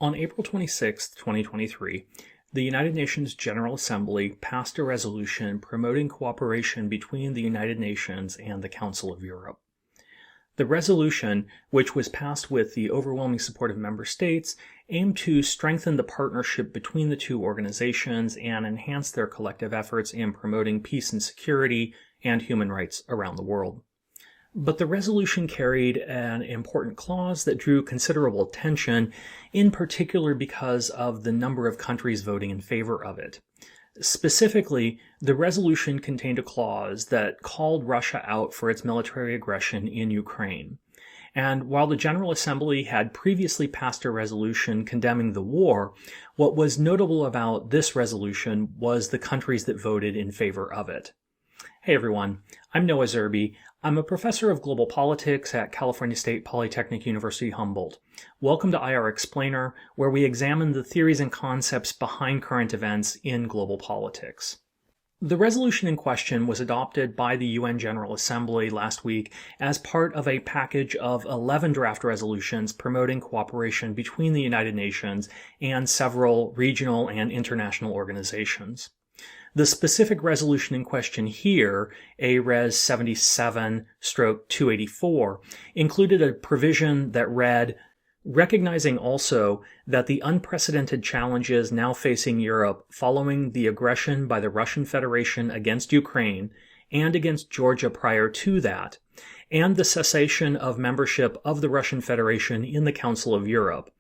On April 26, 2023, the United Nations General Assembly passed a resolution promoting cooperation between the United Nations and the Council of Europe. The resolution, which was passed with the overwhelming support of member states, aimed to strengthen the partnership between the two organizations and enhance their collective efforts in promoting peace and security and human rights around the world. But the resolution carried an important clause that drew considerable attention, in particular because of the number of countries voting in favor of it. Specifically, the resolution contained a clause that called Russia out for its military aggression in Ukraine. And while the General Assembly had previously passed a resolution condemning the war, what was notable about this resolution was the countries that voted in favor of it. Hey everyone, I'm Noah Zerbe. I'm a professor of global politics at California State Polytechnic University Humboldt. Welcome to IR Explainer, where we examine the theories and concepts behind current events in global politics. The resolution in question was adopted by the UN General Assembly last week as part of a package of 11 draft resolutions promoting cooperation between the United Nations and several regional and international organizations. The specific resolution in question here, A-Res 77/284, included a provision that read, recognizing also that the unprecedented challenges now facing Europe following the aggression by the Russian Federation against Ukraine and against Georgia prior to that, and the cessation of membership of the Russian Federation in the Council of Europe,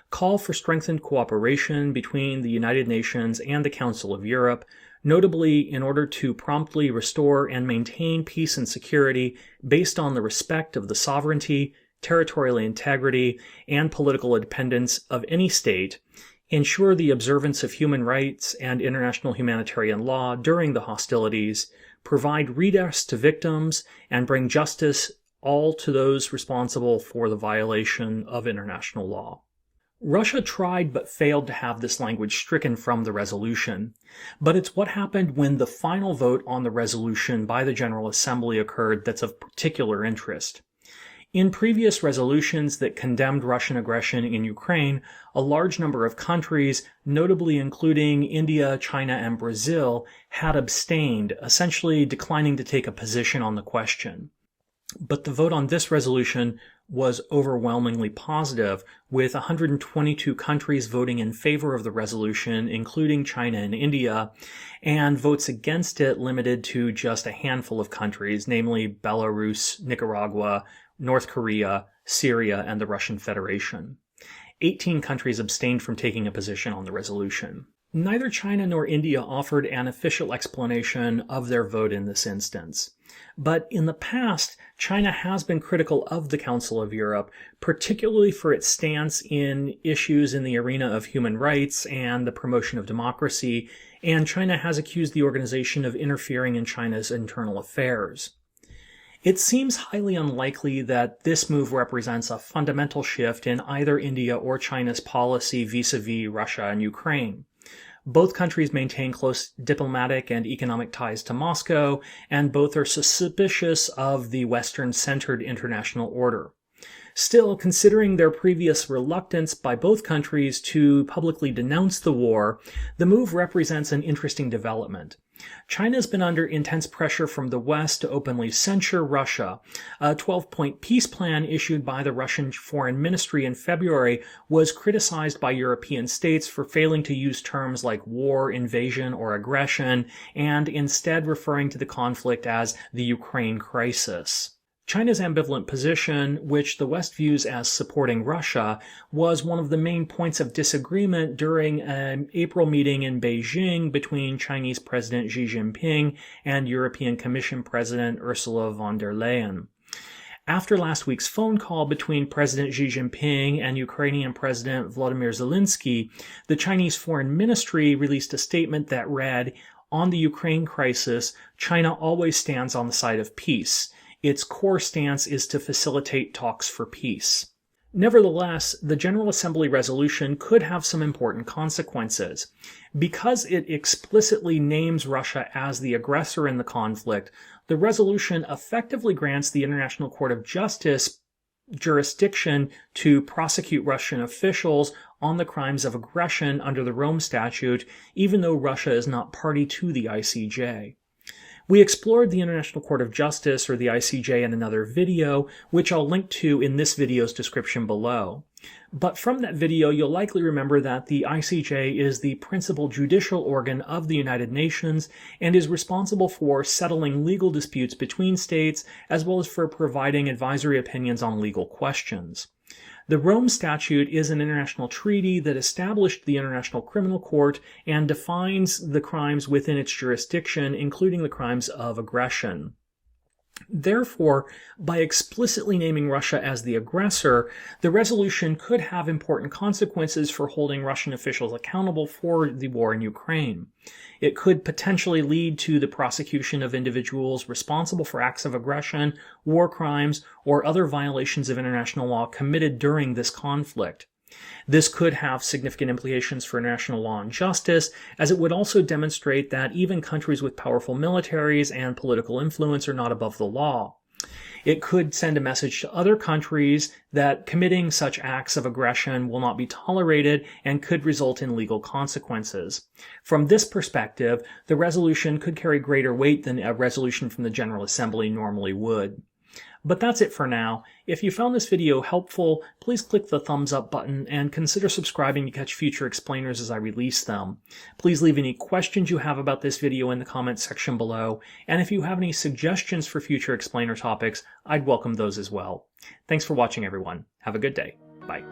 call for strengthened cooperation between the United Nations and the Council of Europe, notably in order to promptly restore and maintain peace and security based on the respect of the sovereignty, territorial integrity, and political independence of any state, ensure the observance of human rights and international humanitarian law during the hostilities, provide redress to victims, and bring justice all to those responsible for the violation of international law. Russia tried but failed to have this language stricken from the resolution, but it's what happened when the final vote on the resolution by the General Assembly occurred that's of particular interest. In previous resolutions that condemned Russian aggression in Ukraine, a large number of countries, notably including India, China, and Brazil, had abstained, essentially declining to take a position on the question. But the vote on this resolution was overwhelmingly positive, with 122 countries voting in favor of the resolution, including China and India, and votes against it limited to just a handful of countries, namely Belarus, Nicaragua, North Korea, Syria, and the Russian Federation. 18 countries abstained from taking a position on the resolution. Neither China nor India offered an official explanation of their vote in this instance. But in the past, China has been critical of the Council of Europe, particularly for its stance in issues in the arena of human rights and the promotion of democracy, and China has accused the organization of interfering in China's internal affairs. It seems highly unlikely that this move represents a fundamental shift in either India or China's policy vis-à-vis Russia and Ukraine. Both countries maintain close diplomatic and economic ties to Moscow, and both are suspicious of the Western-centered international order. Still, considering their previous reluctance by both countries to publicly denounce the war, the move represents an interesting development. China has been under intense pressure from the West to openly censure Russia. A 12-point peace plan issued by the Russian Foreign Ministry in February was criticized by European states for failing to use terms like war, invasion, or aggression, and instead referring to the conflict as the Ukraine crisis. China's ambivalent position, which the West views as supporting Russia, was one of the main points of disagreement during an April meeting in Beijing between Chinese President Xi Jinping and European Commission President Ursula von der Leyen. After last week's phone call between President Xi Jinping and Ukrainian President Volodymyr Zelensky, the Chinese Foreign Ministry released a statement that read, "On the Ukraine crisis, China always stands on the side of peace. Its core stance is to facilitate talks for peace." Nevertheless, the General Assembly resolution could have some important consequences. Because it explicitly names Russia as the aggressor in the conflict, the resolution effectively grants the International Court of Justice jurisdiction to prosecute Russian officials on the crimes of aggression under the Rome Statute, even though Russia is not party to the ICJ. We explored the International Court of Justice, or the ICJ, in another video, which I'll link to in this video's description below. But from that video, you'll likely remember that the ICJ is the principal judicial organ of the United Nations and is responsible for settling legal disputes between states, as well as for providing advisory opinions on legal questions. The Rome Statute is an international treaty that established the International Criminal Court and defines the crimes within its jurisdiction, including the crimes of aggression. Therefore, by explicitly naming Russia as the aggressor, the resolution could have important consequences for holding Russian officials accountable for the war in Ukraine. It could potentially lead to the prosecution of individuals responsible for acts of aggression, war crimes, or other violations of international law committed during this conflict. This could have significant implications for international law and justice, as it would also demonstrate that even countries with powerful militaries and political influence are not above the law. It could send a message to other countries that committing such acts of aggression will not be tolerated and could result in legal consequences. From this perspective, the resolution could carry greater weight than a resolution from the General Assembly normally would. But that's it for now. If you found this video helpful, please click the thumbs up button and consider subscribing to catch future explainers as I release them. Please leave any questions you have about this video in the comments section below, and if you have any suggestions for future explainer topics, I'd welcome those as well. Thanks for watching, everyone. Have a good day. Bye.